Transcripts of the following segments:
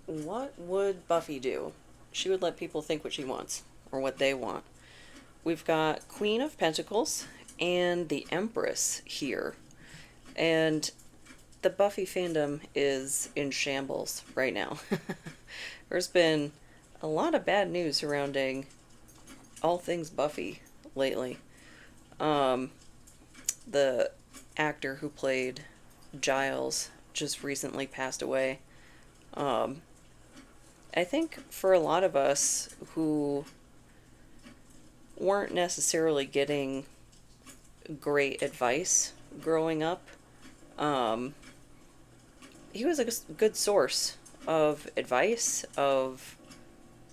What would Buffy do? She would let people think what she wants, or what they want. We've got Queen of Pentacles and the Empress here. And the Buffy fandom is in shambles right now. There's been a lot of bad news surrounding all things Buffy lately. Um, the actor who played Giles just recently passed away. Um, I think for a lot of us who weren't necessarily getting great advice growing up, um, he was a good source of advice, of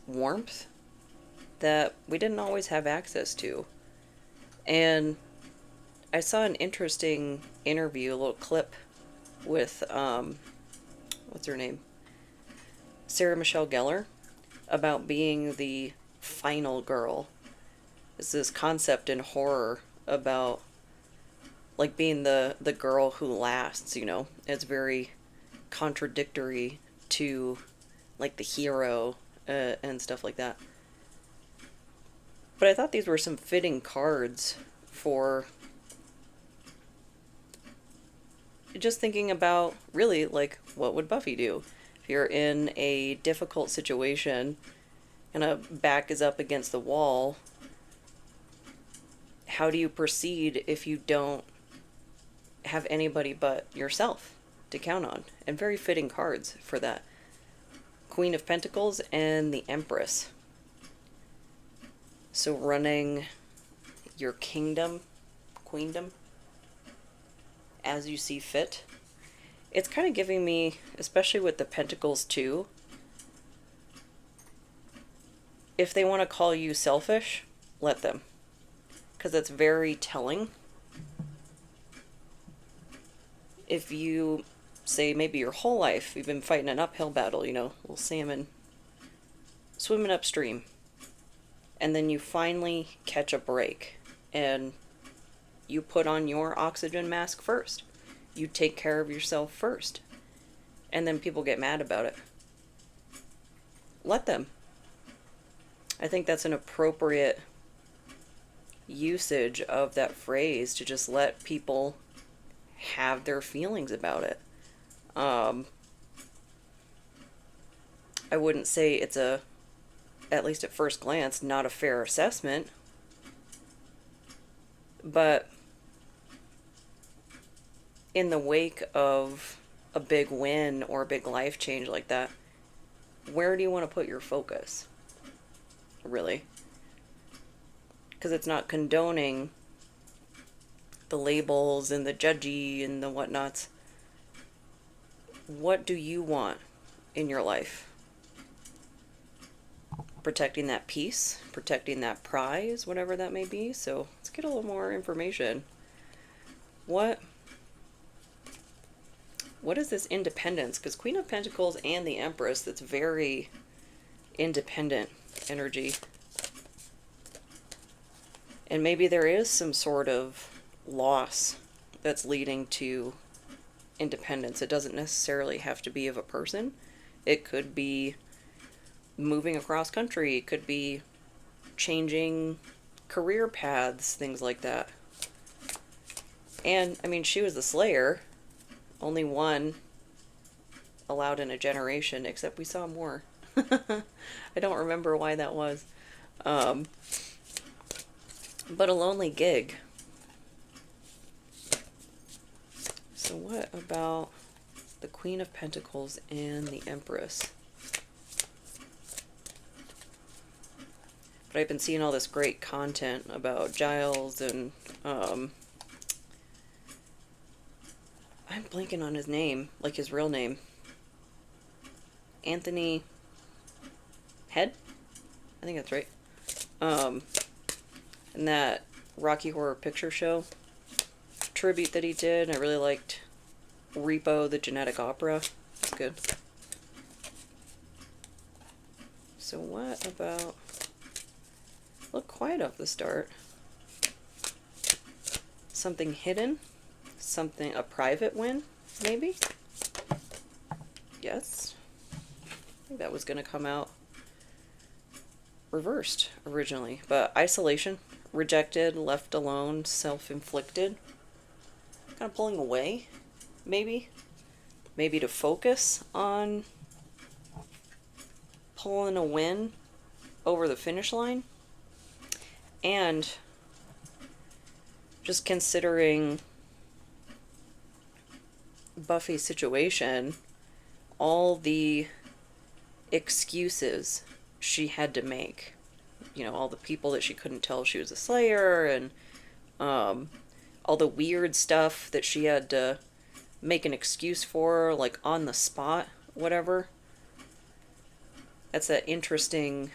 warmth that we didn't always have access to. And I saw an interesting interview, a little clip with, what's her name? Sarah Michelle Gellar, about being the final girl. It's this concept in horror about like being the girl who lasts, you know. It's very contradictory to like the hero and stuff like that. But I thought these were some fitting cards for just thinking about really like what would Buffy do if you're in a difficult situation and a back is up against the wall. How do you proceed if you don't have anybody but yourself to count on? And very fitting cards for that. Queen of Pentacles and the Empress. So running your kingdom, queendom, as you see fit. It's kind of giving me, especially with the Pentacles too, if they want to call you selfish, let them. Because that's very telling. If you say maybe your whole life you've been fighting an uphill battle, you know, little salmon swimming upstream, and then you finally catch a break and you put on your oxygen mask first. You take care of yourself first. And then people get mad about it. Let them. I think that's an appropriate usage of that phrase, to just let people have their feelings about it. I wouldn't say it's at least at first glance, not a fair assessment. But in the wake of a big win or a big life change like that, where do you want to put your focus? Really? Because it's not condoning the labels and the judgy and the whatnots. What do you want in your life? Protecting that peace, protecting that prize, whatever that may be. So let's get a little more information. What is this independence? Because Queen of Pentacles and the Empress, that's very independent energy. And maybe there is some sort of loss that's leading to independence. It doesn't necessarily have to be of a person. It could be moving across country. It could be changing career paths, things like that. And, I mean, she was the Slayer. Only one allowed in a generation, except we saw more. I don't remember why that was. But a lonely gig. So what about the Queen of Pentacles and the Empress? But I've been seeing all this great content about Giles and I'm blanking on his name, like his real name. Anthony Head? I think that's right. And that Rocky Horror Picture Show tribute that he did. I really liked Repo, the Genetic Opera. It's good. So what about... Look quiet off the start. Something hidden? A private win, maybe? Yes. think that was going to come out reversed originally. But isolation, rejected, left alone, self-inflicted. Kind of pulling away, maybe. Maybe to focus on pulling a win over the finish line. And just considering Buffy's situation, all the excuses she had to make. You know, all the people that she couldn't tell she was a Slayer, and all the weird stuff that she had to make an excuse for, like on the spot, whatever. That's that interesting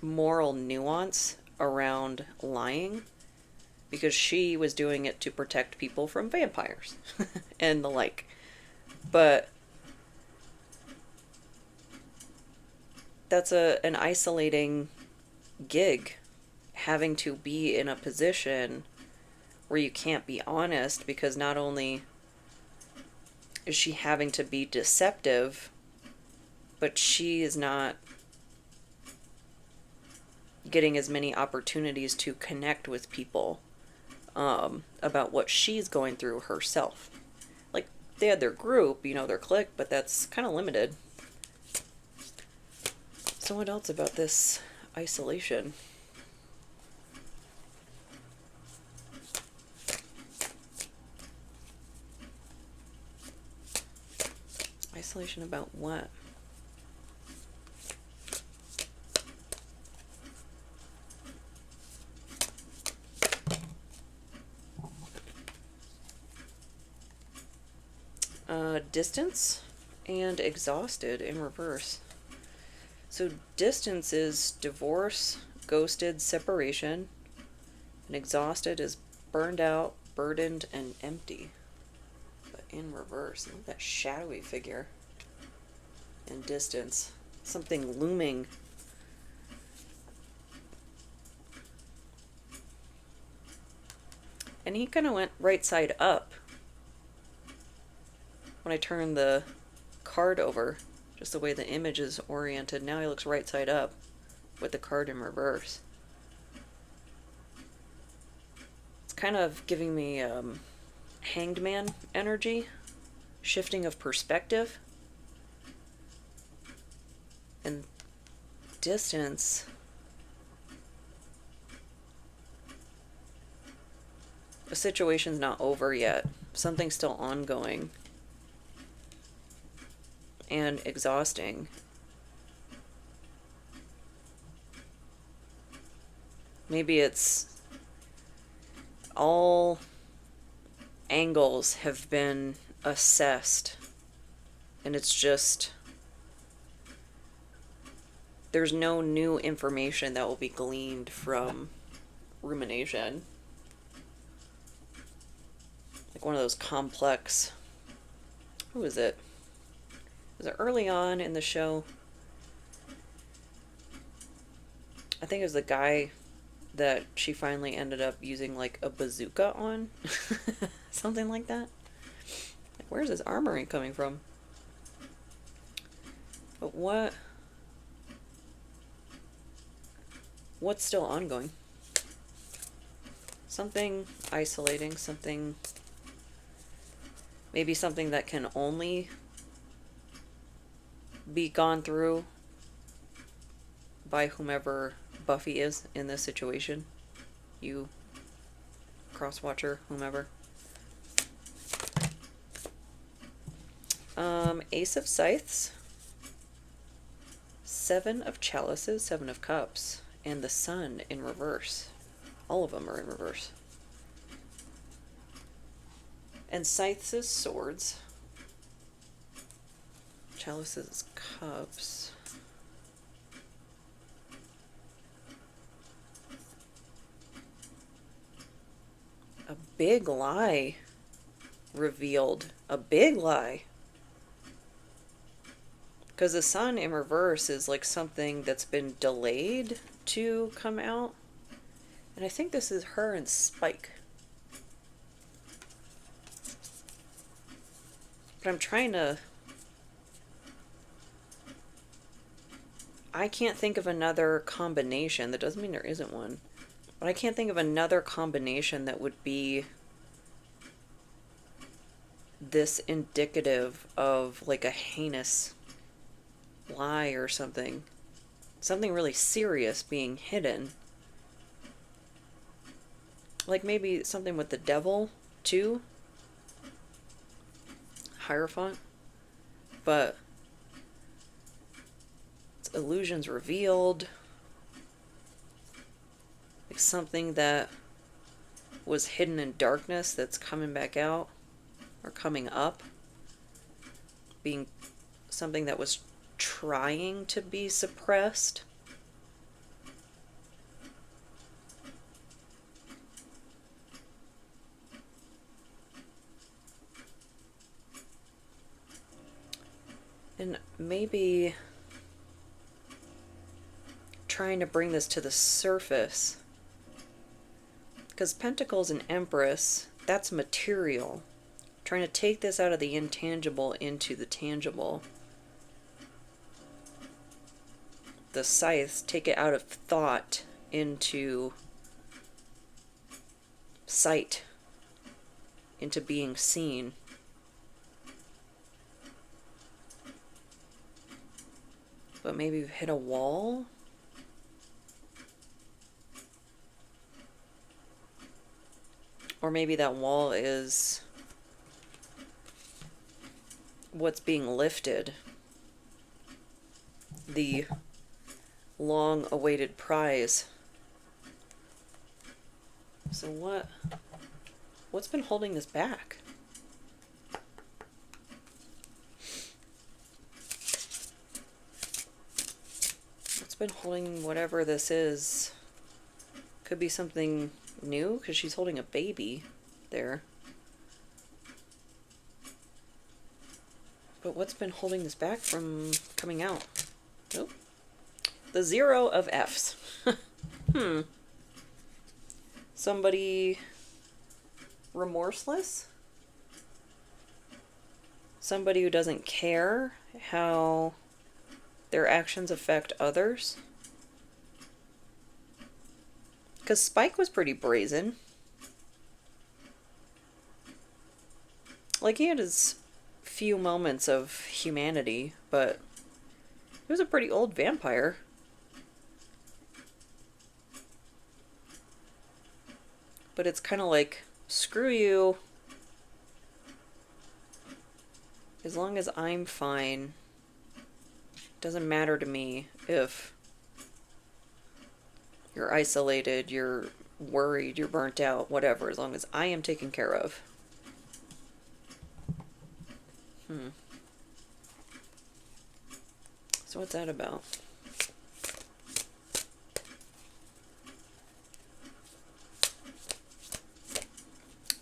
moral nuance around lying, because she was doing it to protect people from vampires and the like. But that's an isolating gig, having to be in a position where you can't be honest, because not only is she having to be deceptive, but she is not getting as many opportunities to connect with people about what she's going through herself. Like, they had their group, you know, their clique, but that's kind of limited. So what else about this isolation? Isolation about what? Distance and exhausted in reverse. So distance is divorce, ghosted, separation, and exhausted is burned out, burdened, and empty. But in reverse, look at that shadowy figure. And distance, something looming. And he kind of went right side up when I turned the card over, just the way the image is oriented. Now he looks right side up with the card in reverse. It's kind of giving me Hanged Man energy, shifting of perspective. And distance, the situation's not over yet. Something's still ongoing and exhausting. Maybe it's all angles have been assessed, and it's just there's no new information that will be gleaned from rumination. Like one of those complex, who is it? Was it early on in the show? I think it was the guy that she finally ended up using like a bazooka on. Something like that. Like, where's his armory coming from? But what's still ongoing? Something isolating, something, maybe something that can only be gone through by whomever Buffy is in this situation. You, cross-watcher, whomever. Ace of Scythes, Seven of Chalices, Seven of Cups, and the Sun in reverse. All of them are in reverse. And Scythes is swords. Chalices is cups. A big lie revealed. A big lie. Because the Sun in reverse is like something that's been delayed to come out. And I think this is her and Spike. But I'm trying to I can't think of another combination. That doesn't mean there isn't one. But I can't think of another combination that would be this indicative of like a heinous lie or something. Something really serious being hidden. Like maybe something with the devil, too. Hierophant. But it's illusions revealed. Like something that was hidden in darkness that's coming back out. Or coming up. Being something that was trying to be suppressed. And maybe trying to bring this to the surface. Because Pentacles and Empress, that's material. Trying to take this out of the intangible into the tangible. The Scythes take it out of thought into sight, into being seen. But maybe we've hit a wall? Or maybe that wall is what's being lifted. The long-awaited prize. So what's been holding this back? What's been holding whatever this is? Could be something new, because she's holding a baby there. But what's been holding this back from coming out? Oh. The 0 of Fs. Somebody remorseless? Somebody who doesn't care how their actions affect others? Because Spike was pretty brazen. Like, he had his few moments of humanity, but he was a pretty old vampire. But it's kind of like, screw you. As long as I'm fine, it doesn't matter to me if you're isolated, you're worried, you're burnt out, whatever, as long as I am taken care of. So what's that about?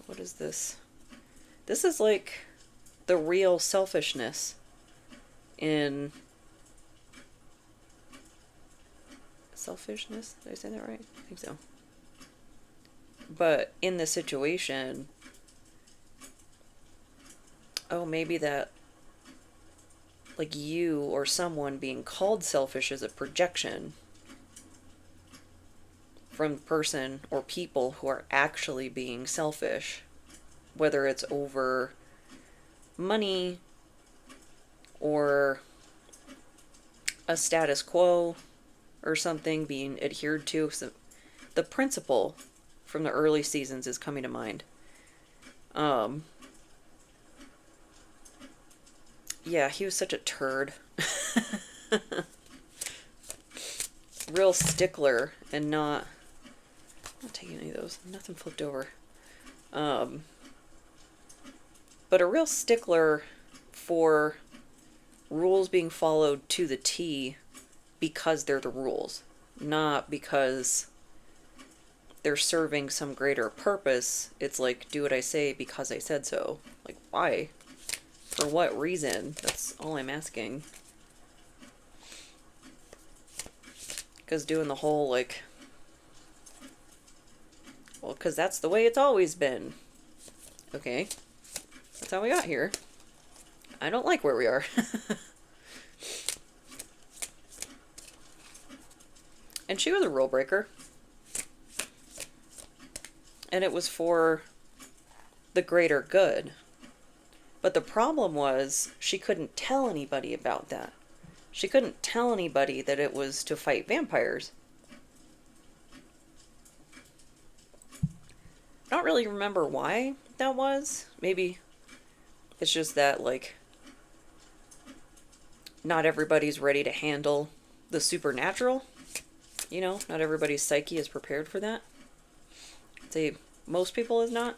What is this? This is like the real selfishness in... Selfishness? Did I say that right? I think so. But in this situation... Oh, maybe that... Like you or someone being called selfish is a projection from the person or people who are actually being selfish. Whether it's over money or a status quo or something being adhered to. So the principle from the early seasons is coming to mind. Yeah, he was such a turd. Real stickler and not... I'm not taking any of those. Nothing flipped over. But a real stickler for rules being followed to the T because they're the rules. Not because they're serving some greater purpose. It's like, do what I say because I said so. Like, why? For what reason? That's all I'm asking. Because doing the whole, like... Well, because that's the way it's always been. Okay. That's how we got here. I don't like where we are. And she was a rule breaker. And it was for the greater good. But the problem was she couldn't tell anybody about that. She couldn't tell anybody that it was to fight vampires. I don't really remember why that was. Maybe it's just that, like, not everybody's ready to handle the supernatural. You know, not everybody's psyche is prepared for that. I'd say most people is not.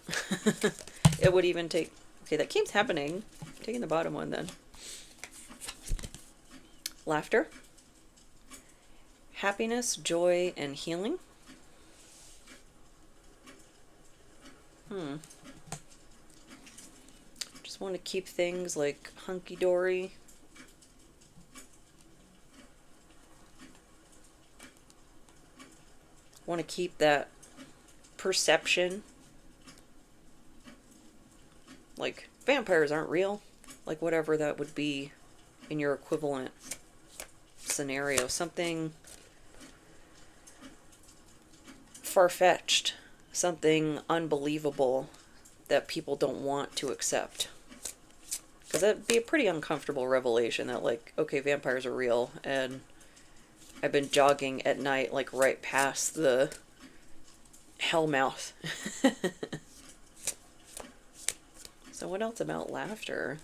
It would even take... Okay, that keeps happening. I'm taking the bottom one then. Laughter. Happiness, joy, and healing. Just want to keep things like hunky-dory. Want to keep that perception. Like, vampires aren't real. Like, whatever that would be in your equivalent scenario. Something far-fetched. Something unbelievable that people don't want to accept. Because that'd be a pretty uncomfortable revelation that, like, okay, vampires are real, and I've been jogging at night, like, right past the hellmouth. So what else about laughter?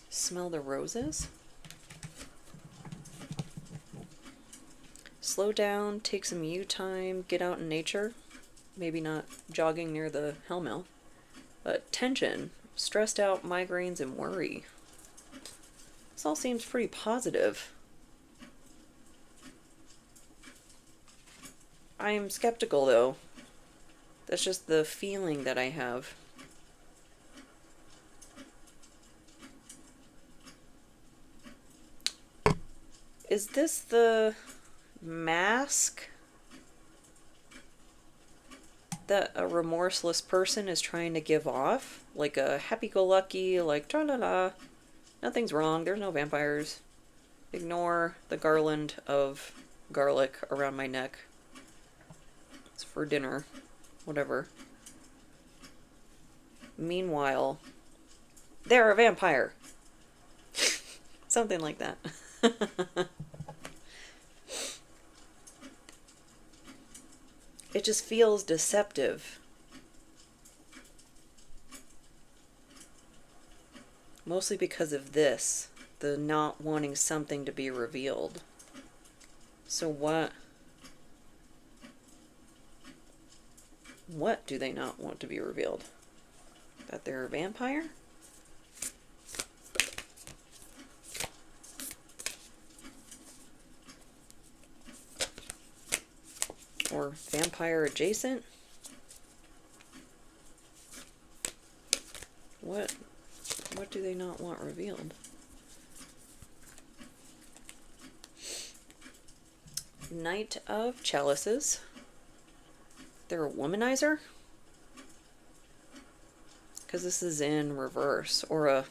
Smell the roses. Slow down, take some you time, get out in nature. Maybe not jogging near the hellmouth. But tension, stressed out, migraines, and worry. This all seems pretty positive. I'm skeptical though. That's just the feeling that I have. Is this the mask that a remorseless person is trying to give off? Like a happy-go-lucky, like, tra-la-la, nothing's wrong, there's no vampires. Ignore the garland of garlic around my neck. It's for dinner. Whatever. Meanwhile, they're a vampire. Something like that. It just feels deceptive. Mostly because of this, the not wanting something to be revealed. So what do they not want to be revealed? That they're a vampire? Or vampire adjacent? What do they not want revealed? Knight of Chalices. They're a womanizer? Because this is in reverse. Or a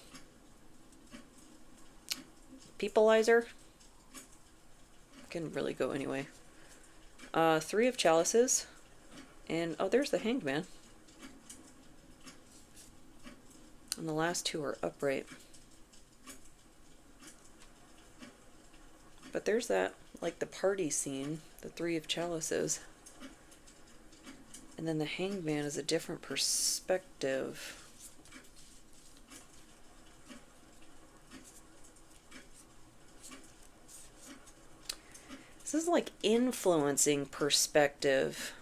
peopleizer? Can really go anyway. Three of Chalices. And, oh, there's the Hanged Man. And the last two are upright. But there's that, like the party scene, the Three of Chalices. And then the Hanged Man is a different perspective. This is like influencing perspective,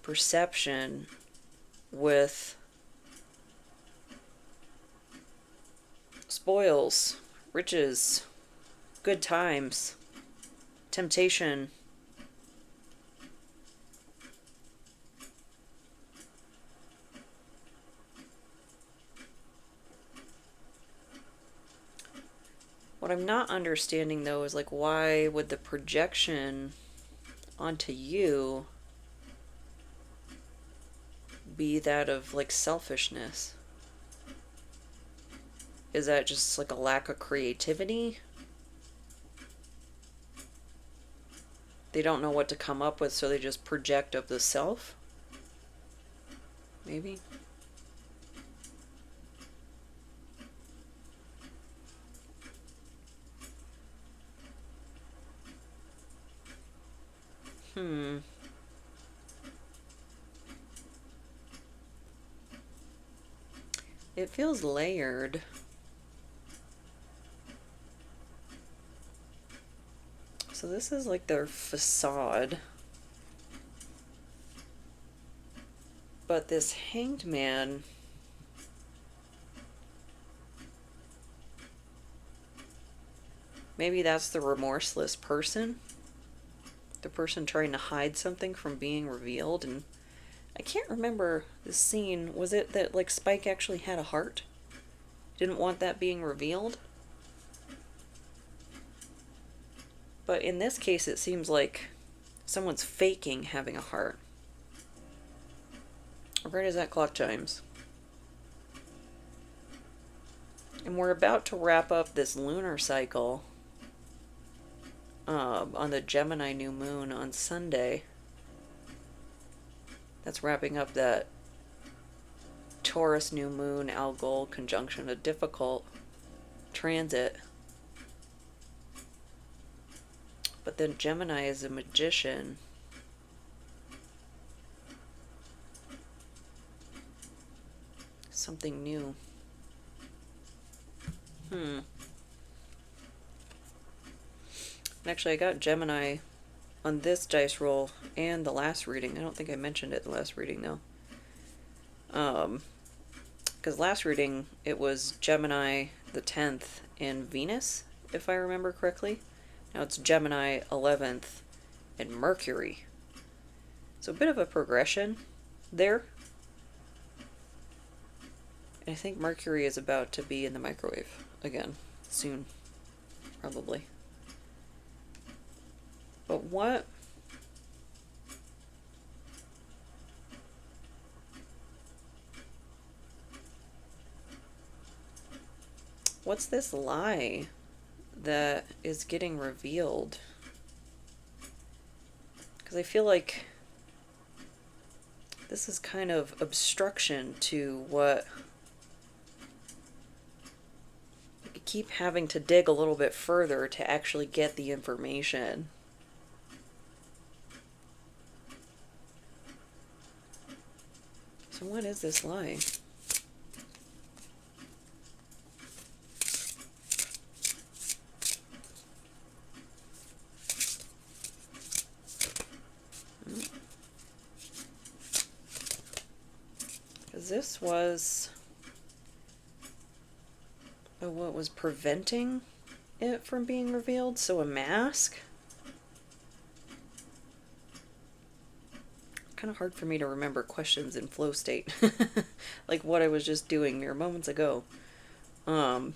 perception with spoils, riches, good times, temptation. What I'm not understanding though is like, why would the projection onto you be that of like selfishness? Is that just like a lack of creativity? They don't know what to come up with, so they just project of the self? Maybe? It feels layered. So this is like their facade. But this hanged man, maybe that's the remorseless person. The person trying to hide something from being revealed. And I can't remember the scene. Was it that like Spike actually had a heart? Didn't want that being revealed? But in this case, it seems like someone's faking having a heart. Right as that clock chimes. And we're about to wrap up this lunar cycle on the Gemini new moon on Sunday. That's wrapping up that Taurus new moon Algol conjunction, a difficult transit. But then Gemini is a magician. Something new. Actually, I got Gemini on this dice roll and the last reading. I don't think I mentioned it the last reading, though. Because last reading, it was Gemini the 10th in Venus, if I remember correctly. Now it's Gemini 11th in Mercury. So a bit of a progression there. And I think Mercury is about to be in the microwave again, soon, probably. But what's this lie that is getting revealed? Because I feel like this is kind of obstruction to what you keep having to dig a little bit further to actually get the information. So what is this lie? Because this was what was preventing it from being revealed. So a mask? Kind of hard for me to remember questions in flow state. Like what I was just doing mere moments ago. So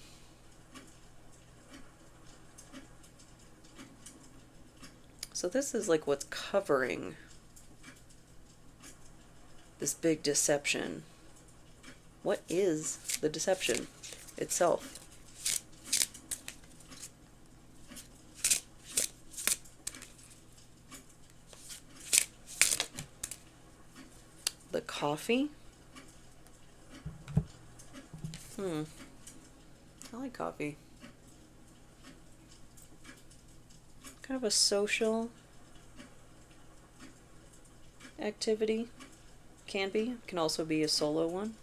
this is like what's covering this big deception. What is the deception itself? The coffee? I like coffee. Kind of a social activity. Can be. Can also be a solo one.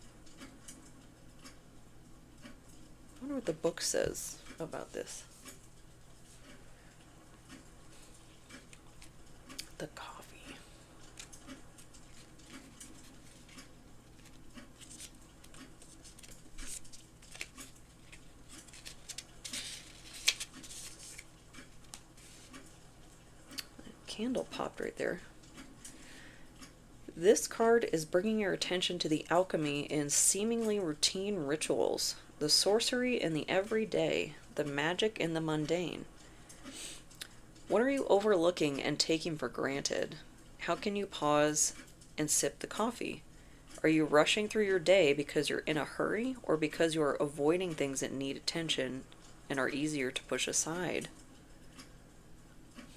I wonder what the book says about this. The coffee. Candle popped right there. This card is bringing your attention to the alchemy in seemingly routine rituals, the sorcery in the everyday, the magic in the mundane. What are you overlooking and taking for granted? How can you pause and sip the coffee? Are you rushing through your day because you're in a hurry or because you're avoiding things that need attention and are easier to push aside?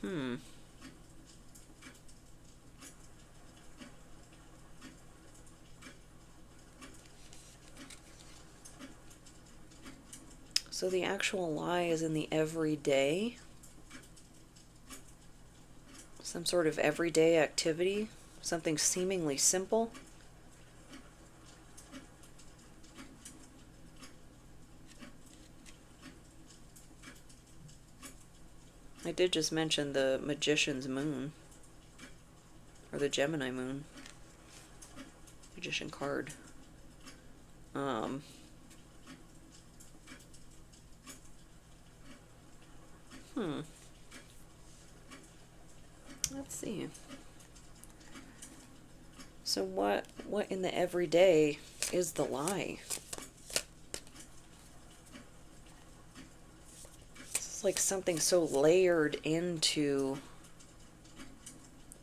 Hmm. So the actual lie is in the everyday? Some sort of everyday activity? Something seemingly simple? I did just mention the Magician's Moon. Or the Gemini Moon. Magician card. Um... Hmm. Let's see. So what in the everyday is the lie? It's like something so layered into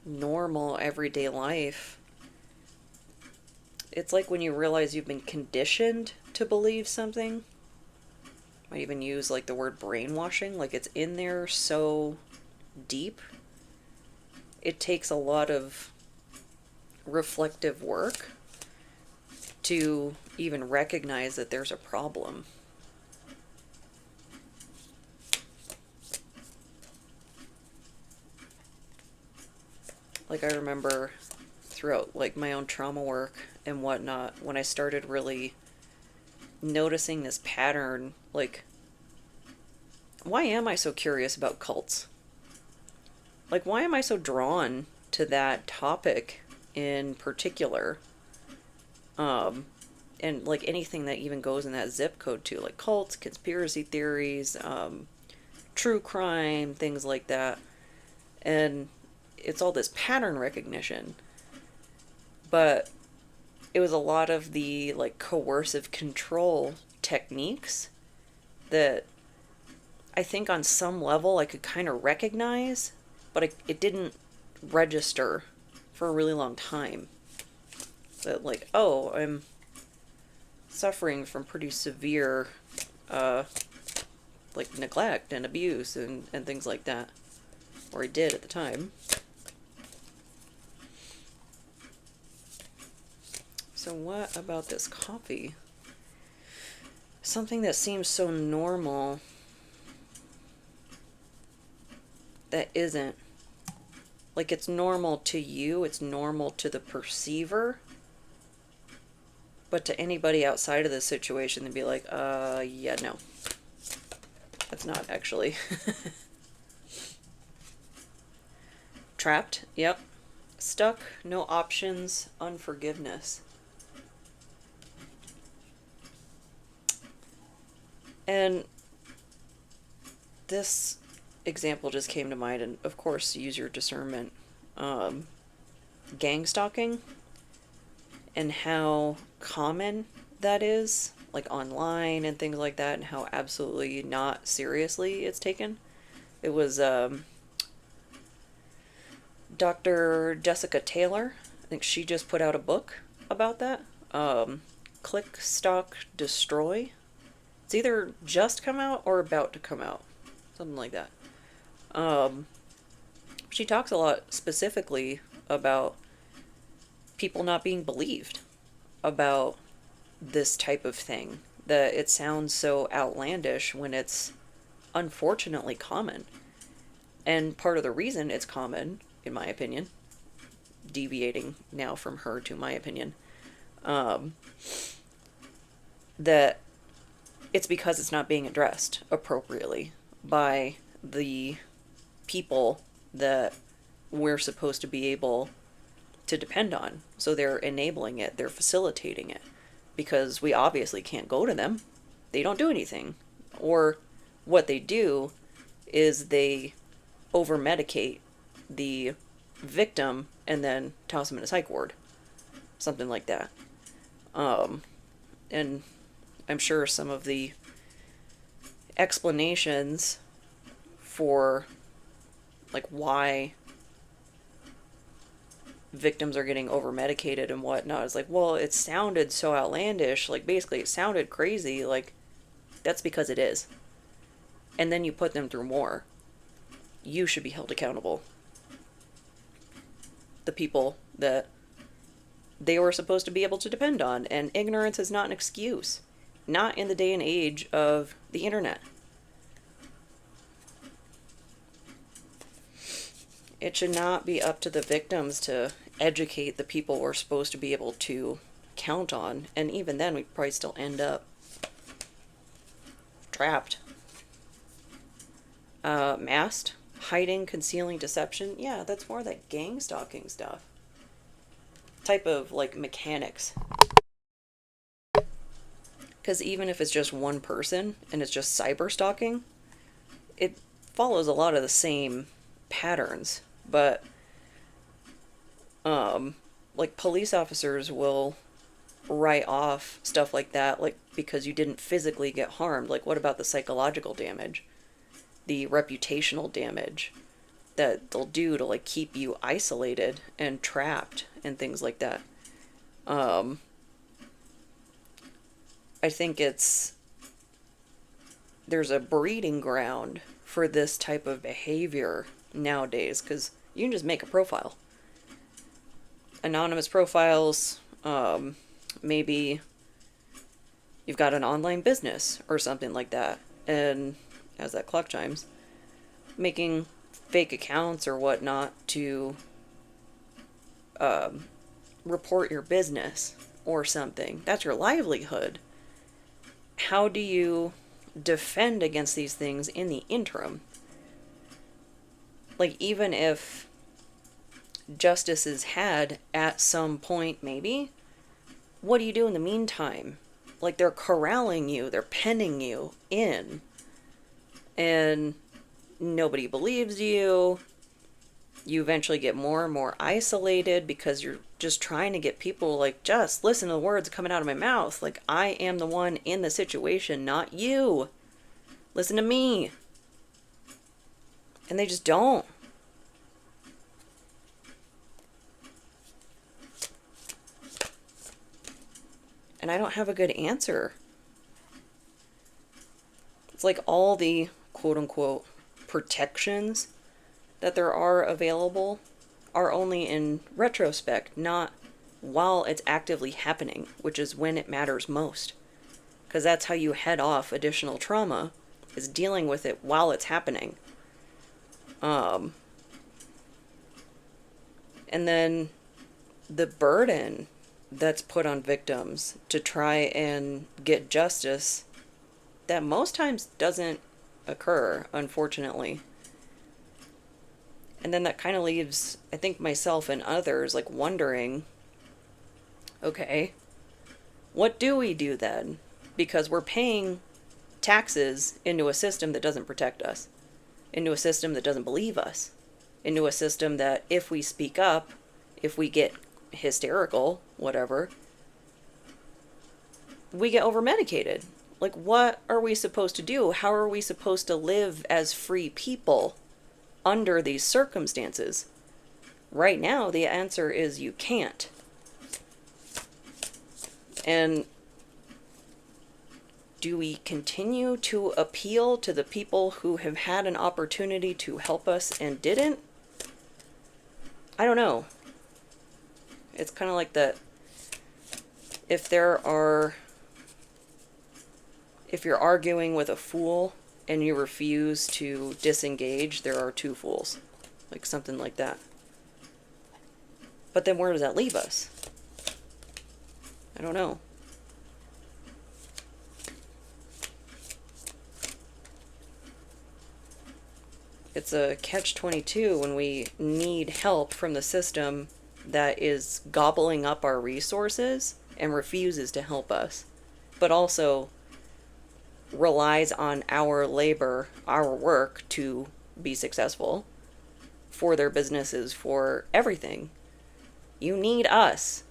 normal everyday life. It's like when you realize you've been conditioned to believe something. I even use like the word brainwashing, like it's in there so deep. It takes a lot of reflective work to even recognize that there's a problem. Like I remember throughout like my own trauma work and whatnot, when I started really noticing this pattern, like, why am I so curious about cults? Like, why am I so drawn to that topic in particular? And like anything that even goes in that zip code too, like cults, conspiracy theories, true crime, things like that. And it's all this pattern recognition. But it was a lot of the like coercive control techniques that I think on some level I could kind of recognize, but it didn't register for a really long time. That like, oh, I'm suffering from pretty severe like neglect and abuse and things like that. Or I did at the time. So what about this coffee? Something that seems so normal that isn't. Like it's normal to you, it's normal to the perceiver. But to anybody outside of this situation, they'd be like, yeah, no. That's not actually. Trapped, yep. Stuck, no options, unforgiveness. And this example just came to mind, and of course, use your discernment. Gang stalking and how common that is, like online and things like that, and how absolutely not seriously it's taken. It was Dr. Jessica Taylor. I think she just put out a book about that. Click, Stalk, Destroy. It's either just come out or about to come out. Something like that. She talks a lot specifically about people not being believed about this type of thing. That it sounds so outlandish when it's unfortunately common. And part of the reason it's common, in my opinion, deviating now from her to my opinion, that it's because it's not being addressed appropriately by the people that we're supposed to be able to depend on. So they're enabling it, they're facilitating it, because we obviously can't go to them. They don't do anything. Or what they do is they over medicate the victim and then toss them in a psych ward. Something like that. And I'm sure some of the explanations for like why victims are getting over medicated and whatnot. It's like, well, it sounded so outlandish. Like, basically, it sounded crazy. Like, that's because it is. And then you put them through more. You should be held accountable. The people that they were supposed to be able to depend on. And ignorance is not an excuse. Not in the day and age of the internet. It should not be up to the victims to educate the people we're supposed to be able to count on. And even then, we'd probably still end up trapped. Masked, hiding, concealing, deception. Yeah, that's more that gang stalking stuff. Type of, like, mechanics. Because even if it's just one person and it's just cyber stalking, it follows a lot of the same patterns. But, like, police officers will write off stuff like that, like, because you didn't physically get harmed. Like, what about the psychological damage? The reputational damage that they'll do to, like, keep you isolated and trapped and things like that. I think there's a breeding ground for this type of behavior nowadays, because you can just make a profile. Anonymous profiles, maybe you've got an online business or something like that, and as that clock chimes, making fake accounts or whatnot to report your business or something. That's your livelihood. How do you defend against these things in the interim? Like, even if justice is had at some point, maybe, what do you do in the meantime? Like, they're corralling you, they're penning you in, and nobody believes you. You eventually get more and more isolated because you're just trying to get people, like, just listen to the words coming out of my mouth. Like, I am the one in the situation, not you. Listen to me. And they just don't. And I don't have a good answer. It's like all the quote-unquote protections that there are available are only in retrospect, not while it's actively happening, which is when it matters most. Because that's how you head off additional trauma, is dealing with it while it's happening. And then the burden that's put on victims to try and get justice that most times doesn't occur, unfortunately. And then that kind of leaves, I think, myself and others, like, wondering, okay, what do we do then? Because we're paying taxes into a system that doesn't protect us, into a system that doesn't believe us, into a system that if we speak up, if we get hysterical, whatever, we get over-medicated. Like, what are we supposed to do? How are we supposed to live as free people under these circumstances? Right now, the answer is you can't. And do we continue to appeal to the people who have had an opportunity to help us and didn't? I don't know. It's kind of like that. If you're arguing with a fool and you refuse to disengage, there are two fools. Like, something like that. But then where does that leave us? I don't know. It's a catch-22 when we need help from the system that is gobbling up our resources and refuses to help us, but also relies on our labor, our work to be successful for their businesses, for everything. You need us.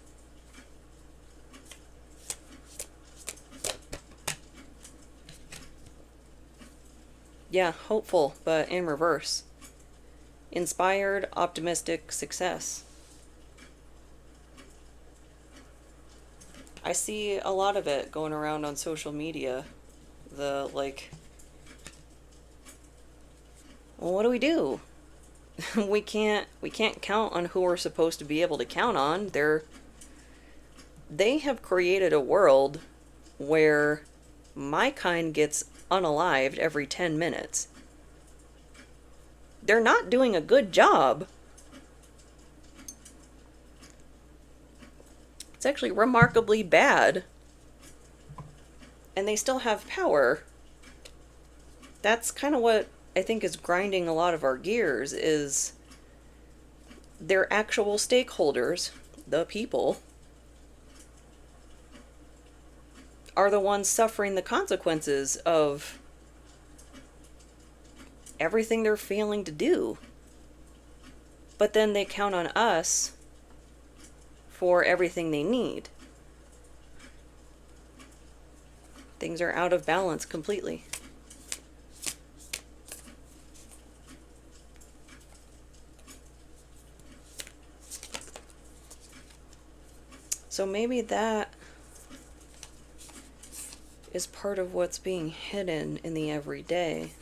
Yeah, hopeful, but in reverse. Inspired, optimistic success. I see a lot of it going around on social media. The, like, well, what do we do? We can't count on who we're supposed to be able to count on. They have created a world where my kind gets unalived every 10 minutes. They're not doing a good job. It's actually remarkably bad. And they still have power. That's kind of what I think is grinding a lot of our gears, is their actual stakeholders, the people, are the ones suffering the consequences of everything they're failing to do. But then they count on us for everything they need. Things are out of balance completely. So maybe that is part of what's being hidden in the everyday.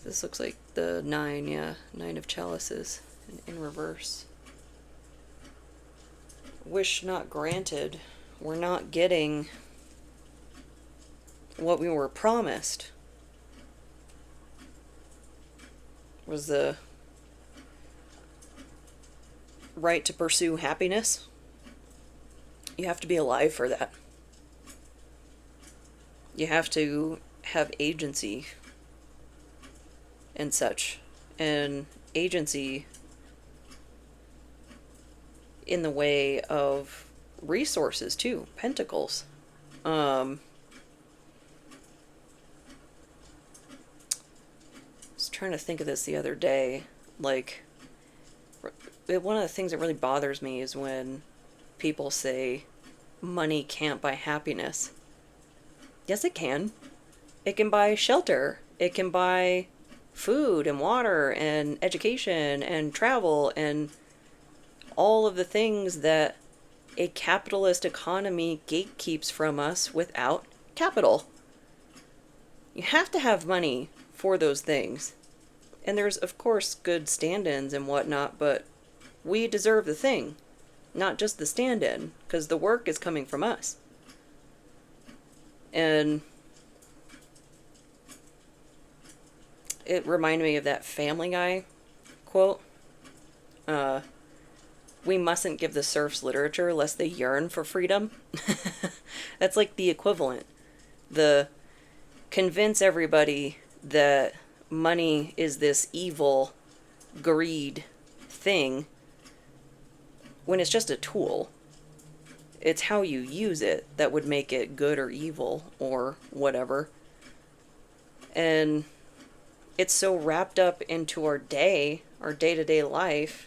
This looks like the 9, yeah, 9 of chalices in reverse. Wish not granted. We're not getting what we were promised. Was the right to pursue happiness. You have to be alive for that. You have to have agency and such. And agency in the way of resources too. Pentacles. I was trying to think of this the other day. Like, one of the things that really bothers me is when people say money can't buy happiness. Yes, it can. It can buy shelter. It can buy food and water and education and travel and all of the things that a capitalist economy gatekeeps from us without capital. You have to have money for those things. And there's, of course, good stand-ins and whatnot, but we deserve the thing, not just the stand-in, because the work is coming from us. And it reminded me of that Family Guy quote. We mustn't give the serfs literature lest they yearn for freedom. That's like the equivalent. The convince everybody that money is this evil greed thing when it's just a tool. It's how you use it that would make it good or evil or whatever. And it's so wrapped up into our day-to-day life,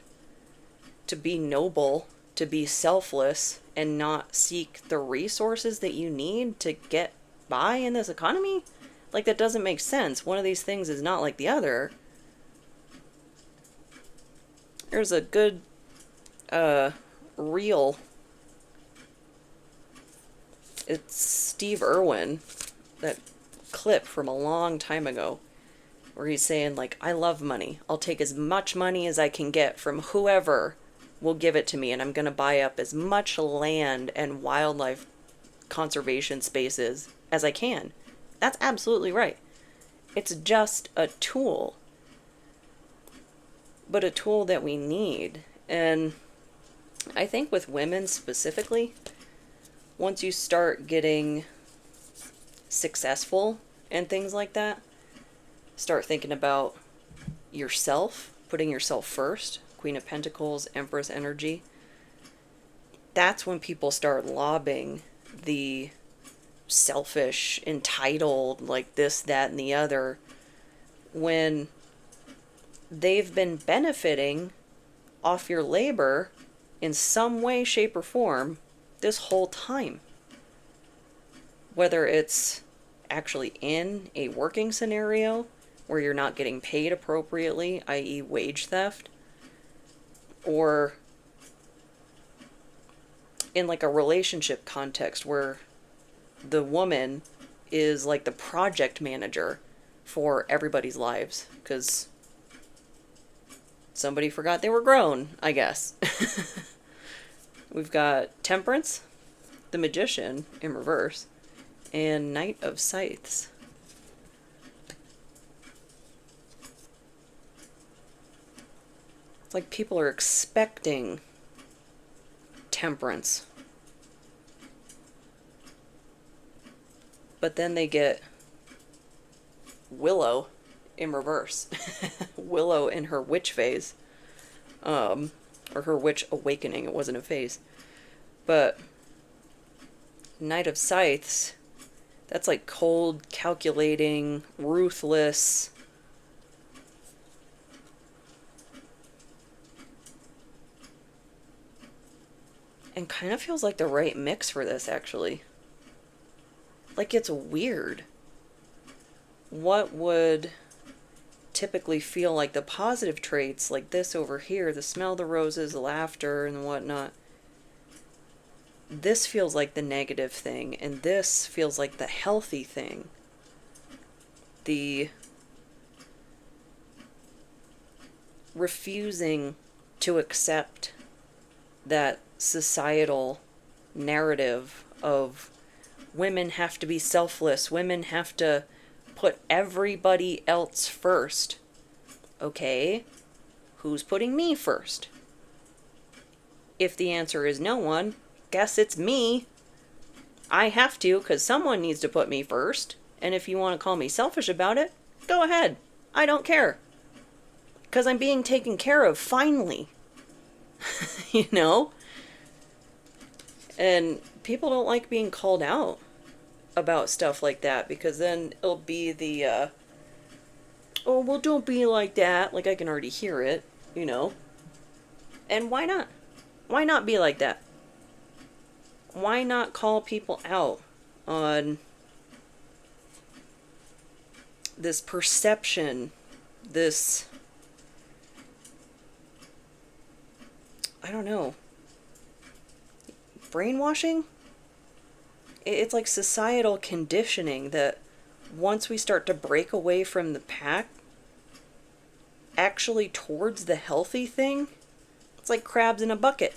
to be noble, to be selfless, and not seek the resources that you need to get by in this economy. Like, that doesn't make sense. One of these things is not like the other. There's a good reel. It's Steve Irwin, that clip from a long time ago, where he's saying, like, I love money. I'll take as much money as I can get from whoever will give it to me, and I'm going to buy up as much land and wildlife conservation spaces as I can. That's absolutely right. It's just a tool, but a tool that we need. And I think with women specifically, once you start getting successful and things like that, start thinking about yourself, putting yourself first. Queen of Pentacles, Empress energy. That's when people start lobbing the selfish, entitled, like this, that, and the other, when they've been benefiting off your labor in some way, shape, or form this whole time. Whether it's actually in a working scenario where you're not getting paid appropriately, i.e. wage theft, or in like a relationship context where the woman is like the project manager for everybody's lives because somebody forgot they were grown, I guess. We've got Temperance, the Magician in reverse, and Knight of Scythes. It's like people are expecting temperance. But then they get Willow in reverse. Willow in her witch phase. Or her witch awakening. It wasn't a phase. But Knight of Scythes, that's like cold, calculating, ruthless. And kind of feels like the right mix for this, actually. Like, it's weird. What would typically feel like the positive traits, like this over here, the smell of the roses, the laughter, and whatnot. This feels like the negative thing, and this feels like the healthy thing. The refusing to accept that societal narrative of women have to be selfless, women have to put everybody else first. Okay, who's putting me first? If the answer is no one, guess it's me. I have to, because someone needs to put me first. And if you want to call me selfish about it, go ahead. I don't care. Because I'm being taken care of, finally. You know? And people don't like being called out about stuff like that, because then it'll be the, oh, well, don't be like that. Like, I can already hear it, you know? And why not? Why not be like that? Why not call people out on this perception, this, I don't know, brainwashing? It's like societal conditioning that once we start to break away from the pack, actually towards the healthy thing, it's like crabs in a bucket.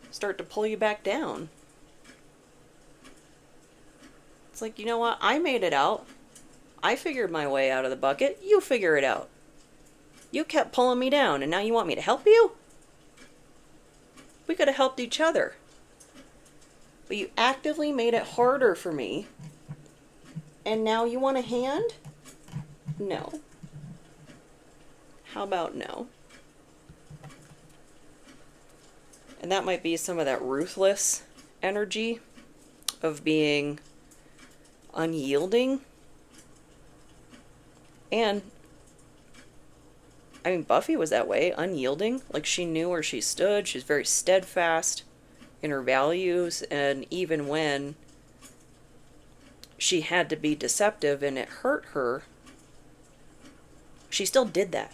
Start to pull you back down. It's like, you know what? I made it out. I figured my way out of the bucket. You figure it out. You kept pulling me down, and now you want me to help you? We could have helped each other. But you actively made it harder for me. And now you want a hand? No. How about no? And that might be some of that ruthless energy of being unyielding. And, I mean, Buffy was that way, unyielding. Like, she knew where she stood. She was very steadfast in her values. And even when she had to be deceptive and it hurt her, she still did that.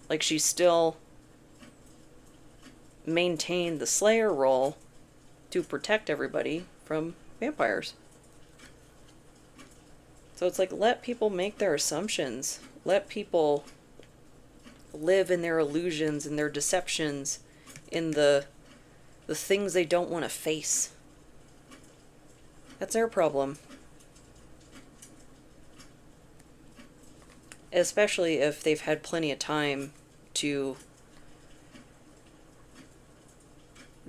Like, she still maintained the Slayer role to protect everybody from vampires. So it's like, let people make their assumptions. Let people live in their illusions and their deceptions, in the things they don't want to face. That's their problem. Especially if they've had plenty of time to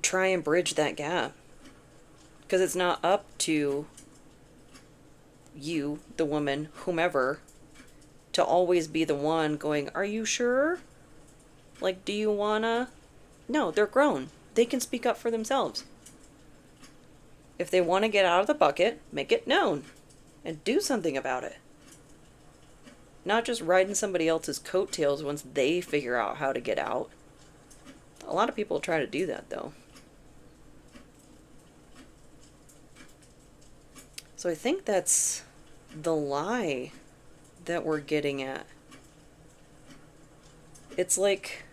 try and bridge that gap. Because it's not up to you, the woman, whomever, to always be the one going, are you sure? Like, do you wanna? No, they're grown. They can speak up for themselves. If they want to get out of the bucket, make it known. And do something about it. Not just riding somebody else's coattails once they figure out how to get out. A lot of people try to do that, though. So I think that's the lie that we're getting at. It's like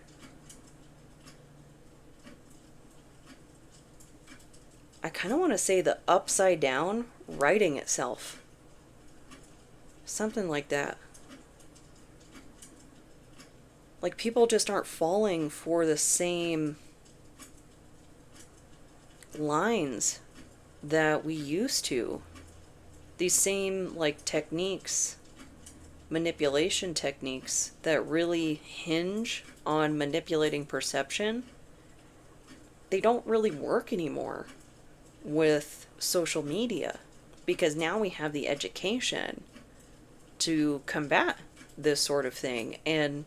I kind of want to say the upside down writing itself. Something like that. Like, people just aren't falling for the same lines that we used to. These same, like, techniques, manipulation techniques that really hinge on manipulating perception, they don't really work anymore with social media, because now we have the education to combat this sort of thing, and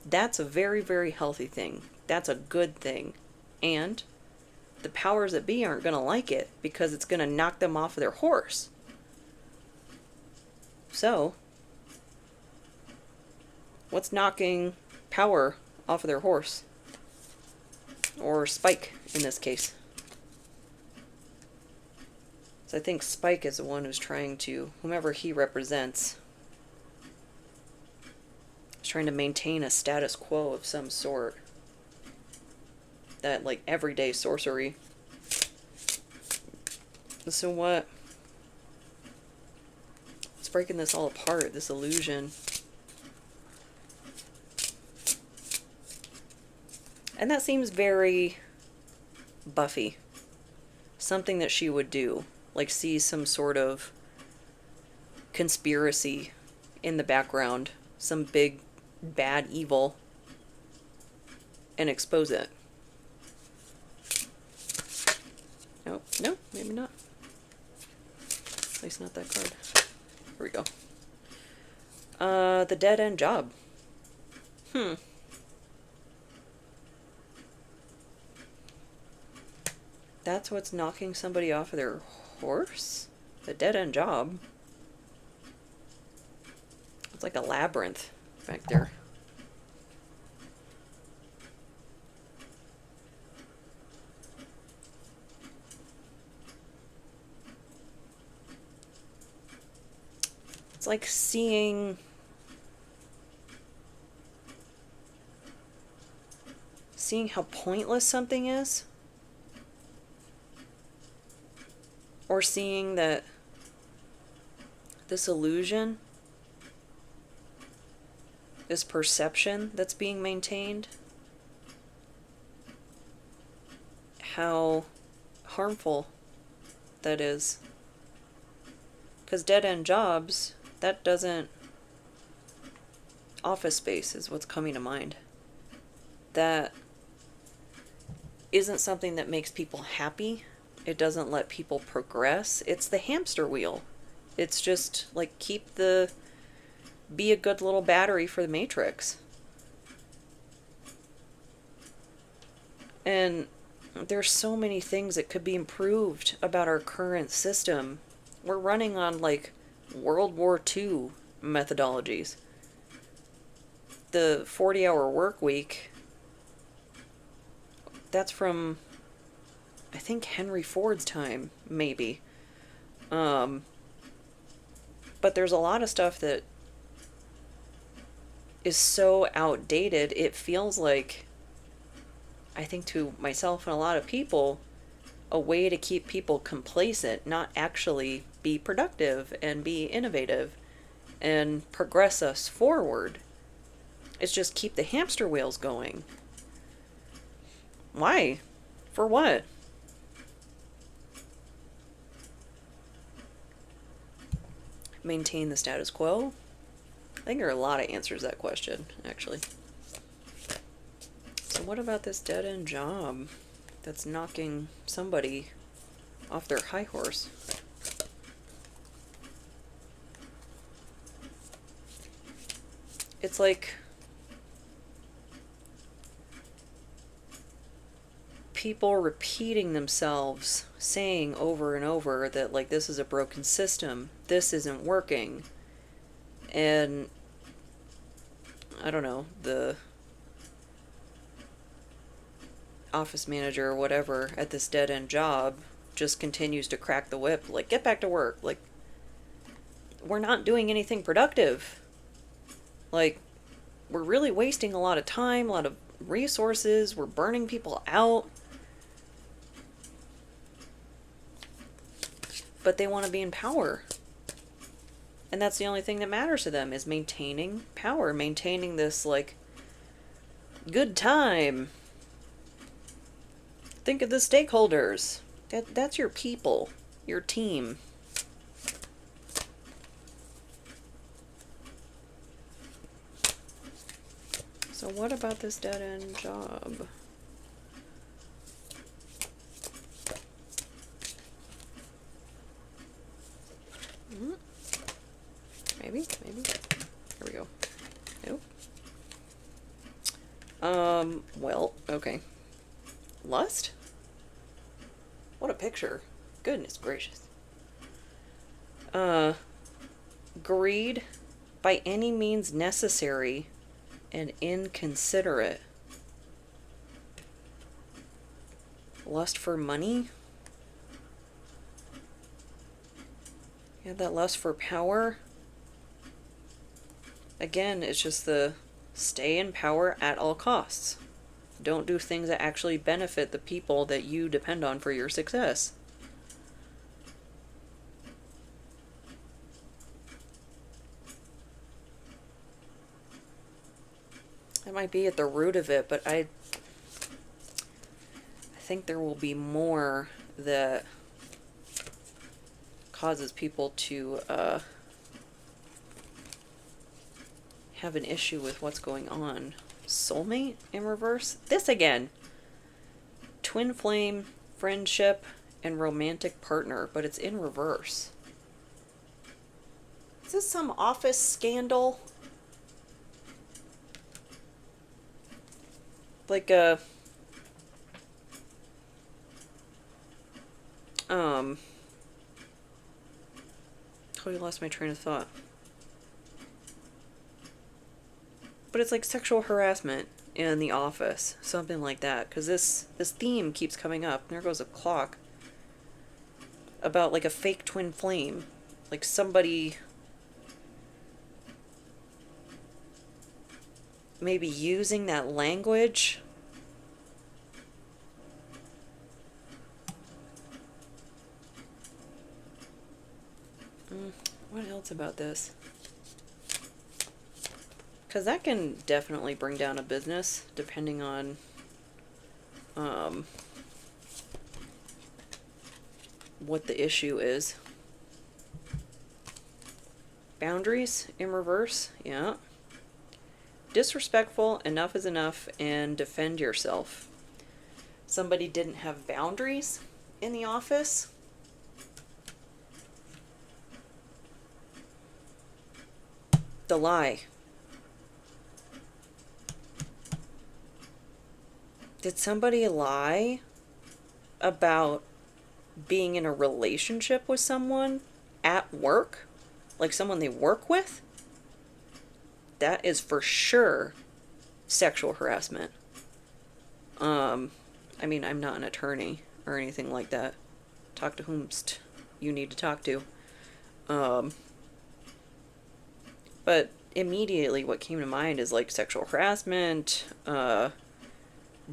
that's a very, very healthy thing. That's a good thing. And the powers that be aren't going to like it, because it's going to knock them off of their horse. So, what's knocking power off of their horse? Or Spike, in this case. So I think Spike is the one who's trying to, whomever he represents, is trying to maintain a status quo of some sort. That, like, everyday sorcery. So what? It's breaking this all apart, this illusion. And that seems very Buffy. Something that she would do. Like, see some sort of conspiracy in the background. Some big, bad evil. And expose it. Nope, nope, maybe not. At least not that card. Here we go. The dead end job. That's what's knocking somebody off of their horse? The dead end job. It's like a labyrinth back there. It's like seeing how pointless something is. Or seeing that this illusion, this perception that's being maintained, how harmful that is. Because dead-end jobs, that doesn't... Office space is what's coming to mind. That isn't something that makes people happy. It doesn't let people progress. It's the hamster wheel. It's just like be a good little battery for the Matrix. And there's so many things that could be improved about our current system. We're running on like World War II methodologies. The 40-hour work week, that's from, I think, Henry Ford's time, maybe. But there's a lot of stuff that is so outdated, it feels like, I think to myself and a lot of people, a way to keep people complacent, not actually be productive and be innovative and progress us forward. It's just keep the hamster wheels going. Why? For what? Maintain the status quo? I think there are a lot of answers to that question, actually. So what about this dead-end job that's knocking somebody off their high horse? It's like people repeating themselves, saying over and over that, like, this is a broken system, this isn't working. And I don't know, the office manager or whatever at this dead-end job just continues to crack the whip, like, get back to work. Like, we're not doing anything productive. Like, we're really wasting a lot of time, a lot of resources, we're burning people out. but they want to be in power. And that's the only thing that matters to them, is maintaining power, maintaining this, like, good time. Think of the stakeholders. That's your people, your team. So what about this dead-end job? Maybe. There we go. Nope. Well, okay. Lust? What a picture. Goodness gracious. Greed by any means necessary and inconsiderate. Lust for money? You have that lust for power? Again, it's just the stay in power at all costs. Don't do things that actually benefit the people that you depend on for your success. That might be at the root of it, but I think there will be more that causes people to have an issue with what's going on. Soulmate in reverse? This again. Twin flame, friendship, and romantic partner, but it's in reverse. Is this some office scandal? Like a... Totally lost my train of thought. But it's like sexual harassment in the office. Something like that. Because this theme keeps coming up. There goes a clock. About like a fake twin flame. Like somebody maybe using that language. What else about this? Because that can definitely bring down a business, depending on what the issue is. Boundaries in reverse, yeah. Disrespectful, enough is enough, and defend yourself. Somebody didn't have boundaries in the office. The lie. Did somebody lie about being in a relationship with someone at work? Like someone they work with? That is for sure sexual harassment. I mean, I'm not an attorney or anything like that. Talk to whomst you need to talk to. But immediately what came to mind is like sexual harassment,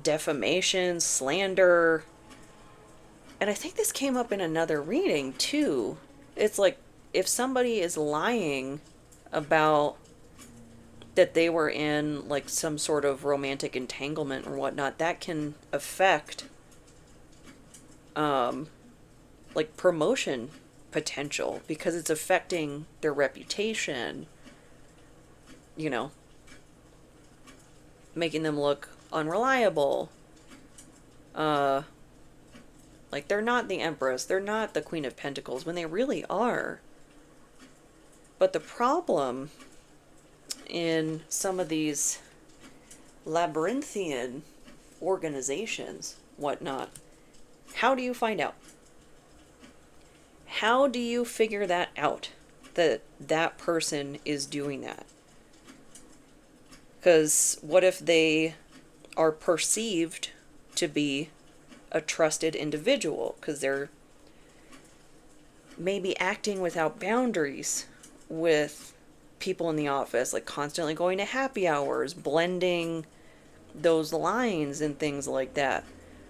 defamation, slander. And I think this came up in another reading too. It's like if somebody is lying about that they were in like some sort of romantic entanglement or whatnot, that can affect like promotion potential because it's affecting their reputation, you know, making them look unreliable. Like they're not the Empress, they're not the Queen of Pentacles when they really are. But the problem in some of these labyrinthian organizations, whatnot, how do you find out? How do you figure that out, that that person is doing that? Because what if they are perceived to be a trusted individual because they're maybe acting without boundaries with people in the office, like constantly going to happy hours, blending those lines and things like that.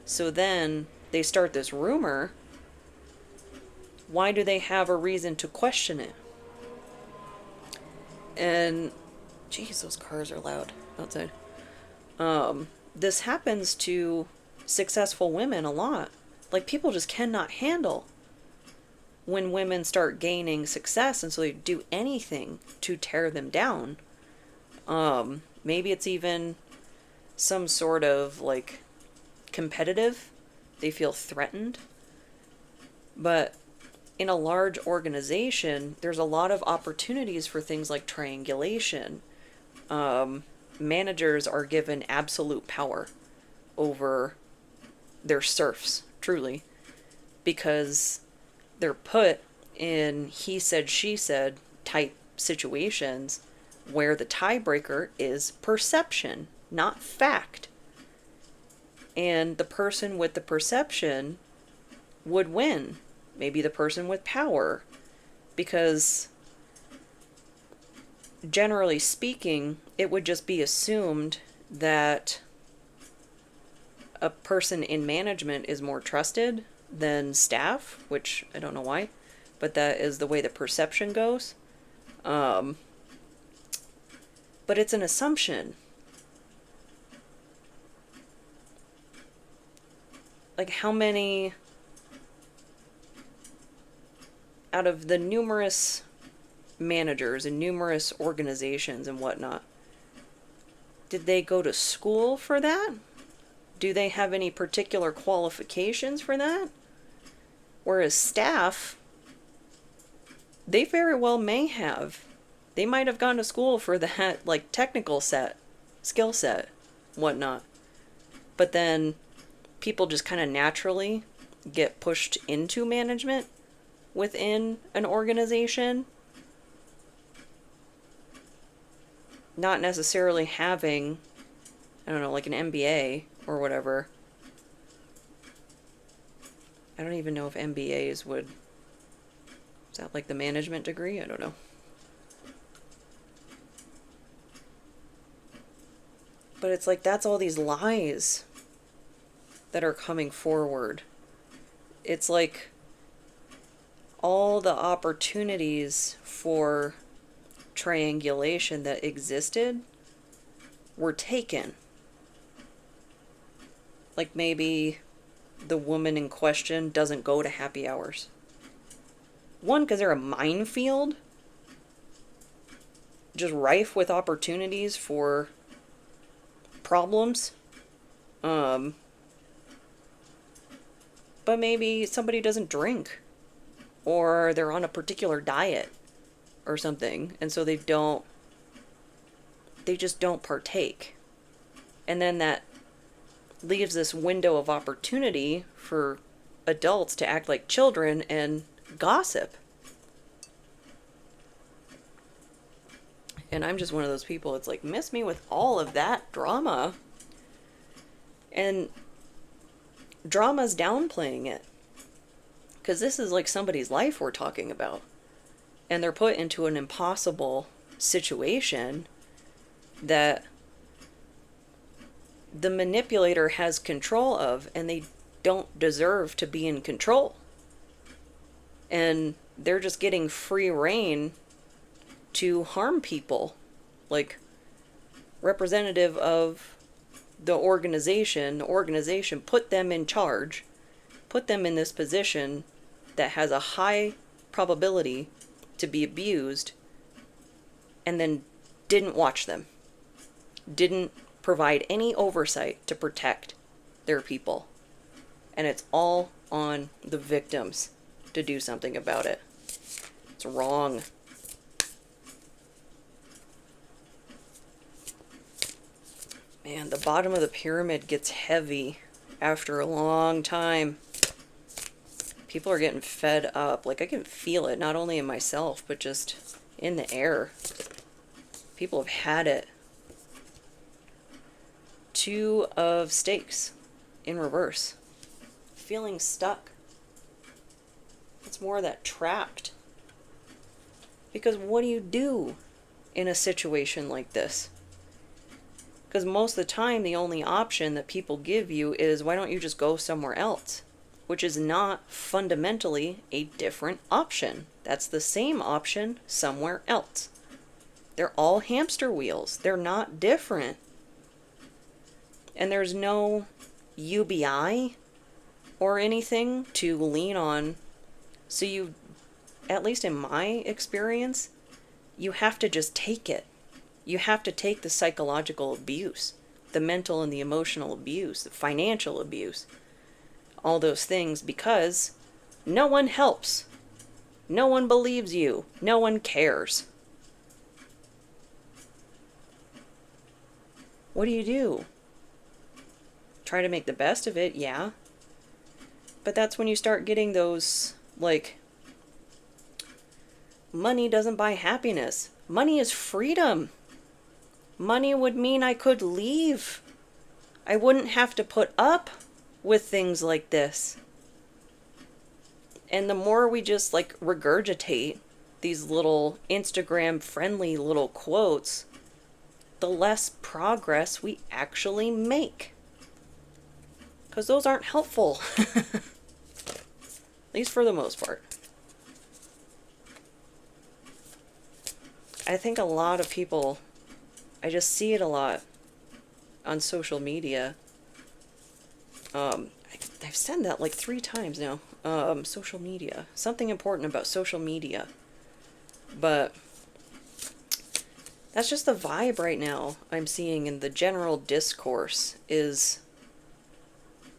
So then they start this rumor Why do they have a reason to question it? And, geez, those cars are loud outside. This happens to successful women a lot. Like, people just cannot handle when women start gaining success, and so they do anything to tear them down. Maybe it's even some sort of, like, competitive. They feel threatened. But in a large organization, there's a lot of opportunities for things like triangulation. Managers are given absolute power over their serfs, truly, because they're put in he said, she said type situations where the tiebreaker is perception, not fact. And the person with the perception would win. Maybe the person with power. Because generally speaking, it would just be assumed that a person in management is more trusted than staff, which I don't know why, but that is the way the perception goes. But it's an assumption. Like, how many out of the numerous managers and numerous organizations and whatnot, did they go to school for that? Do they have any particular qualifications for that? Whereas staff, they very well may have. They might have gone to school for that, like, technical skill set, whatnot. But then people just kind of naturally get pushed into management within an organization, not necessarily having, I don't know, like an MBA or whatever. I don't even know if MBAs would, is that like the management degree? I don't know. But it's like, that's all these lies that are coming forward. It's like all the opportunities for triangulation that existed were taken. Like, maybe the woman in question doesn't go to happy hours. One, because they're a minefield, just rife with opportunities for problems. But maybe somebody doesn't drink, or they're on a particular diet or something, and so they just don't partake. And then that leaves this window of opportunity for adults to act like children and gossip. And I'm just one of those people, it's like, miss me with all of that drama. And drama's downplaying it. Because this is like somebody's life we're talking about. And they're put into an impossible situation that the manipulator has control of, and they don't deserve to be in control. And they're just getting free reign to harm people. Like, representative of the organization put them in charge, put them in this position that has a high probability to be abused, and then didn't watch them, didn't provide any oversight to protect their people. And it's all on the victims to do something about it. It's wrong. Man, the bottom of the pyramid gets heavy after a long time. People are getting fed up. Like, I can feel it, not only in myself, but just in the air. People have had it. 2 of stakes in reverse. Feeling stuck. It's more of that trapped. Because what do you do in a situation like this? Because most of the time, the only option that people give you is, why don't you just go somewhere else? which is not fundamentally a different option. That's the same option somewhere else. They're all hamster wheels. They're not different. And there's no UBI or anything to lean on. So you, at least in my experience, you have to just take it. You have to take the psychological abuse, the mental and the emotional abuse, the financial abuse, all those things, because no one helps. No one believes you. No one cares. What do? Try to make the best of it, yeah. But that's when you start getting those, like, money doesn't buy happiness. Money is freedom. Money would mean I could leave. I wouldn't have to put up with things like this. And the more we just, like, regurgitate these little Instagram friendly little quotes, the less progress we actually make. Because those aren't helpful. At least for the most part. I think a lot of people, I just see it a lot on social media. I've said that like 3 times now. Social media. Something important about social media. But that's just the vibe right now I'm seeing in the general discourse is,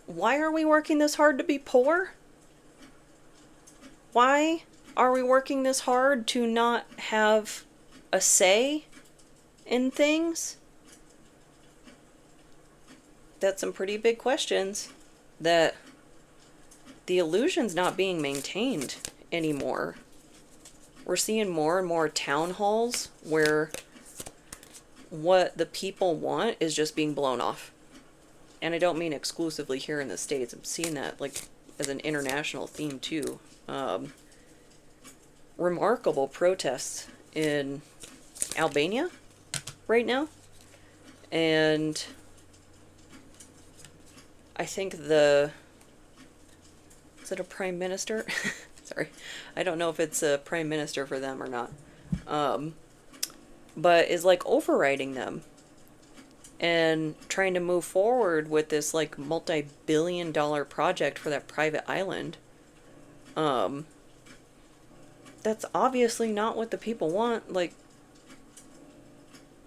why are we working this hard to be poor? Why are we working this hard to not have a say in things? That's some pretty big questions that the illusion's not being maintained anymore. We're seeing more and more town halls where what the people want is just being blown off. And I don't mean exclusively here in the States. I'm seeing that like as an international theme too. Remarkable protests in Albania right now. And I think is it a prime minister? Sorry. I don't know if it's a prime minister for them or not. But is like overriding them and trying to move forward with this like multi-billion-dollar project for that private island. That's obviously not what the people want. Like,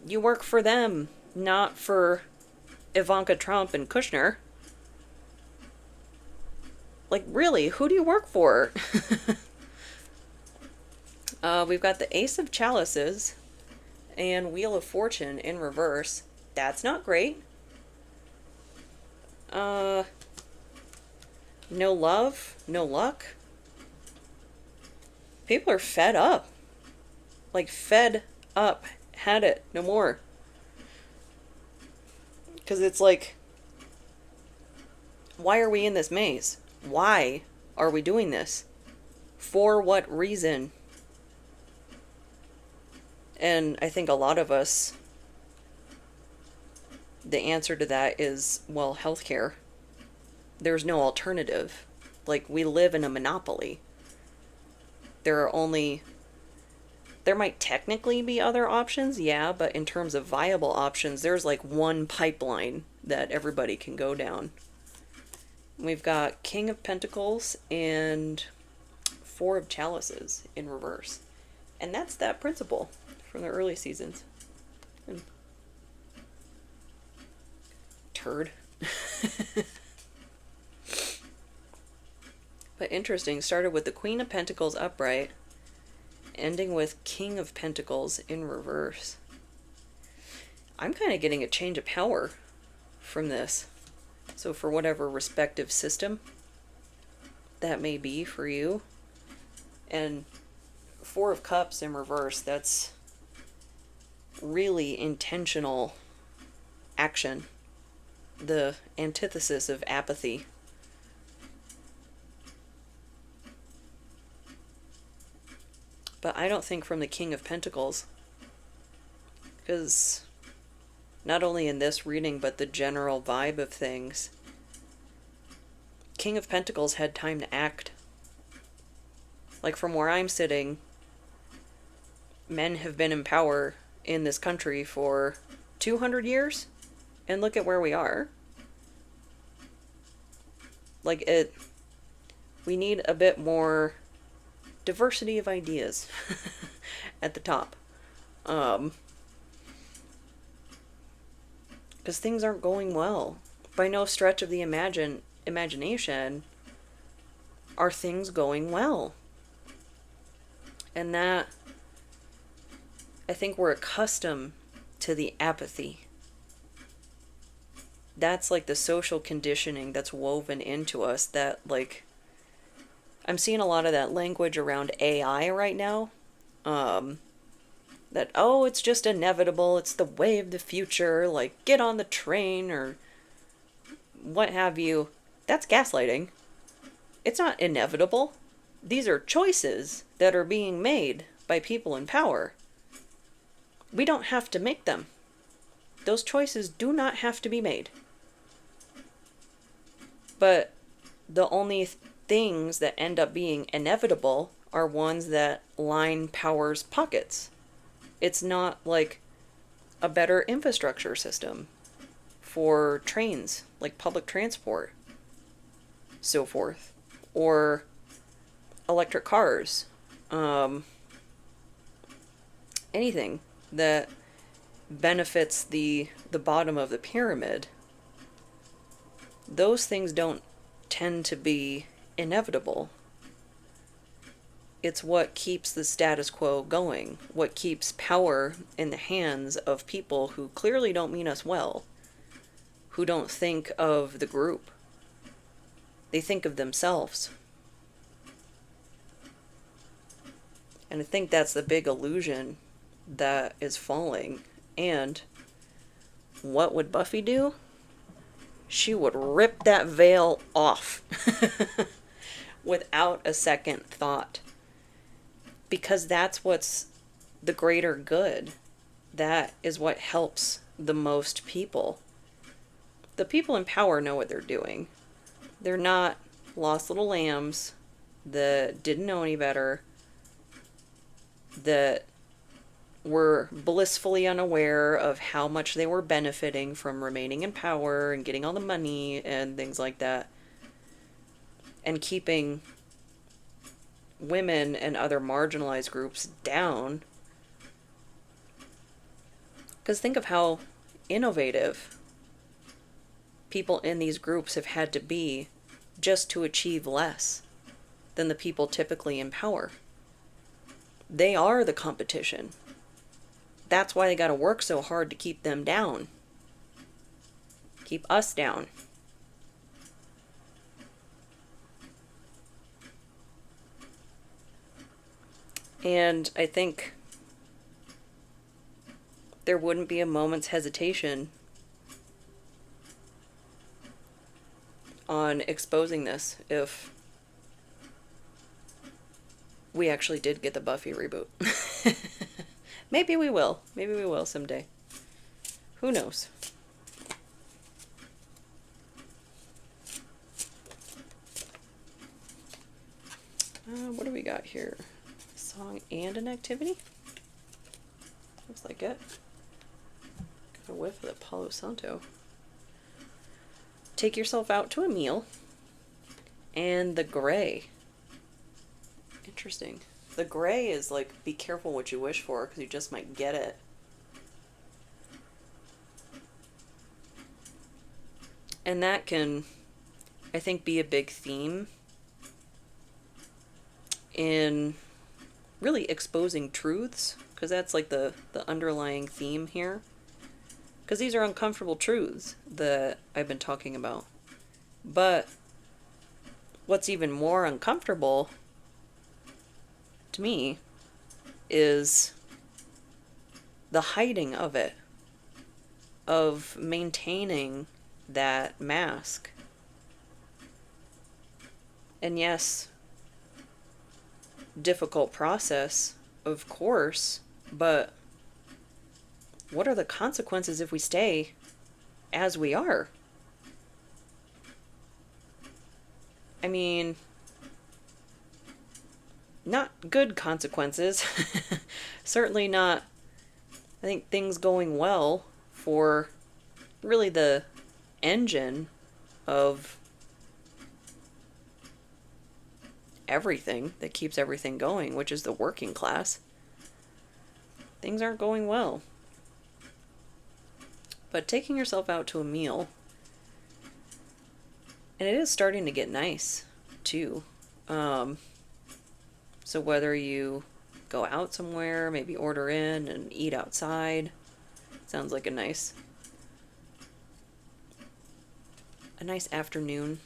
you work for them, not for Ivanka Trump and Kushner. Like, really, who do you work for? We've got the Ace of Chalices and Wheel of Fortune in reverse. That's not great. No love, no luck. People are fed up. Like, fed up. Had it. No more. Because it's like, why are we in this maze? Why are we doing this? For what reason? And I think a lot of us, the answer to that is, well, healthcare. There's no alternative. Like, we live in a monopoly. There might technically be other options, yeah, but in terms of viable options, there's like one pipeline that everybody can go down. We've got King of Pentacles and Four of Chalices in reverse. And that's that principle from the early seasons. Turd. But interesting, started with the Queen of Pentacles upright, ending with King of Pentacles in reverse. I'm kind of getting a change of power from this. So for whatever respective system that may be for you. And Four of Cups in reverse, that's really intentional action. The antithesis of apathy. But I don't think from the King of Pentacles. Because not only in this reading, but the general vibe of things, King of Pentacles had time to act. Like, from where I'm sitting, men have been in power in this country for 200 years, and look at where we are. Like, we need a bit more diversity of ideas at the top. Because things aren't going well. By no stretch of the imagination are things going well. And that, I think we're accustomed to the apathy. That's like the social conditioning that's woven into us that, like, I'm seeing a lot of that language around AI right now. That, oh, it's just inevitable, it's the way of the future, like, get on the train, or what have you. That's gaslighting. It's not inevitable. These are choices that are being made by people in power. We don't have to make them. Those choices do not have to be made. But the only things that end up being inevitable are ones that line power's pockets. It's not like a better infrastructure system for trains, like public transport, so forth, or electric cars, anything that benefits the bottom of the pyramid. Those things don't tend to be inevitable. It's what keeps the status quo going, what keeps power in the hands of people who clearly don't mean us well, who don't think of the group. They think of themselves. And I think that's the big illusion that is falling. And what would Buffy do? She would rip that veil off without a second thought. Because that's what's the greater good. That is what helps the most people. The people in power know what they're doing. They're not lost little lambs that didn't know any better, that were blissfully unaware of how much they were benefiting from remaining in power and getting all the money and things like that, and keeping women and other marginalized groups down. Because think of how innovative people in these groups have had to be just to achieve less than the people typically in power. They are the competition. That's why they got to work so hard to keep them down. Keep us down. And I think there wouldn't be a moment's hesitation on exposing this if we actually did get the Buffy reboot. Maybe we will. Maybe we will someday. Who knows? What do we got here? A song and an activity? Looks like it. Got a whiff of the Palo Santo. Take yourself out to a meal. And the gray. Interesting. The gray is like, be careful what you wish for, because you just might get it. And that can, I think, be a big theme in really exposing truths, because that's like the underlying theme here. Because these are uncomfortable truths that I've been talking about. But what's even more uncomfortable to me is the hiding of it, of maintaining that mask. And yes, difficult process, of course, but what are the consequences if we stay as we are? I mean, not good consequences. Certainly not, I think, things going well for really the engine of everything that keeps everything going, which is the working class. Things aren't going well. But taking yourself out to a meal, and it is starting to get nice too. So whether you go out somewhere, maybe order in and eat outside, sounds like a nice afternoon.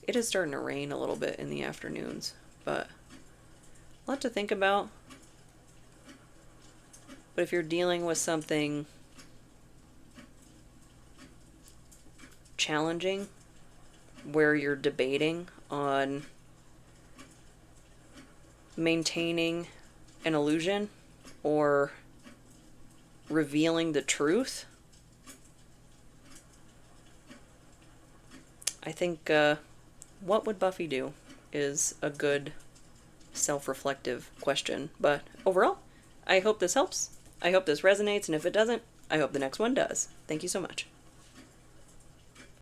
It is starting to rain a little bit in the afternoons, but a lot to think about. But if you're dealing with something challenging, where you're debating on maintaining an illusion or revealing the truth, I think what would Buffy do is a good self-reflective question. But overall, I hope this helps. I hope this resonates, and if it doesn't, I hope the next one does. Thank you so much.